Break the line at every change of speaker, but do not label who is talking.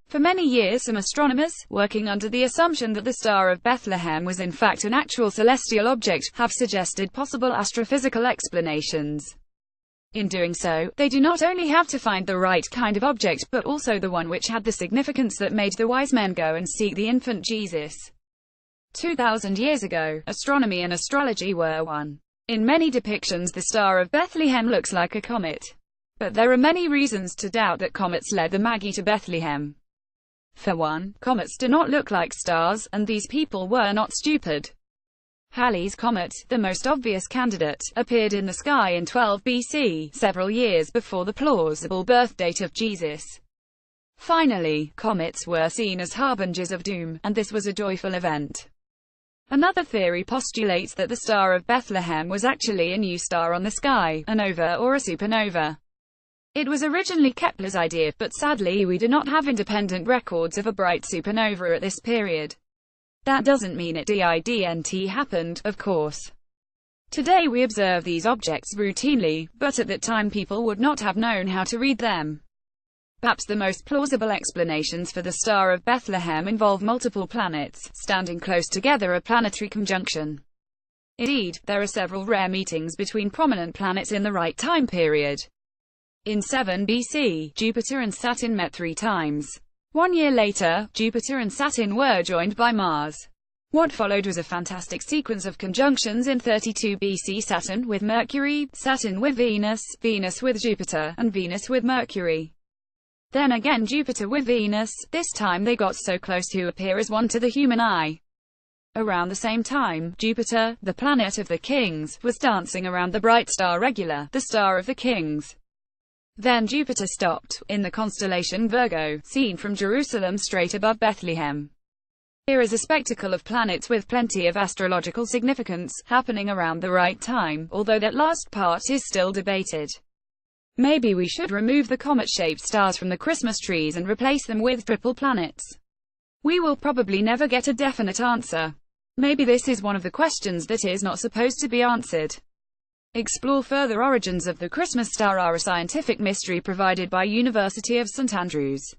For many years some astronomers, working under the assumption that the Star of Bethlehem was in fact an actual celestial object, have suggested possible astrophysical explanations. In doing so, they do not only have to find the right kind of object, but also the one which had the significance that made the wise men go and seek the infant Jesus. 2,000 years ago, astronomy and astrology were one. In many depictions the Star of Bethlehem looks like a comet. But there are many reasons to doubt that comets led the Magi to Bethlehem. For one, comets do not look like stars, and these people were not stupid. Halley's Comet, the most obvious candidate, appeared in the sky in 12 BC, several years before the plausible birth date of Jesus. Finally, comets were seen as harbingers of doom, and this was a joyful event. Another theory postulates that the Star of Bethlehem was actually a new star on the sky, a nova or a supernova. It was originally Kepler's idea, but sadly we do not have independent records of a bright supernova at this period. That doesn't mean it didn't happened, of course. Today we observe these objects routinely, but at that time people would not have known how to read them. Perhaps the most plausible explanations for the Star of Bethlehem involve multiple planets standing close together, a planetary conjunction. Indeed, there are several rare meetings between prominent planets in the right time period. In 7 BC, Jupiter and Saturn met 3 times. 1 year later, Jupiter and Saturn were joined by Mars. What followed was a fantastic sequence of conjunctions in 32 BC: Saturn with Mercury, Saturn with Venus, Venus with Jupiter, and Venus with Mercury. Then again Jupiter with Venus. This time they got so close to appear as one to the human eye. Around the same time, Jupiter, the planet of the kings, was dancing around the bright star Regular, the star of the kings. Then Jupiter stopped, in the constellation Virgo, seen from Jerusalem straight above Bethlehem. Here is a spectacle of planets with plenty of astrological significance, happening around the right time, although that last part is still debated. Maybe we should remove the comet-shaped stars from the Christmas trees and replace them with triple planets. We will probably never get a definite answer. Maybe this is one of the questions that is not supposed to be answered. Explore further origins of the Christmas star are a scientific mystery provided by University of St Andrews.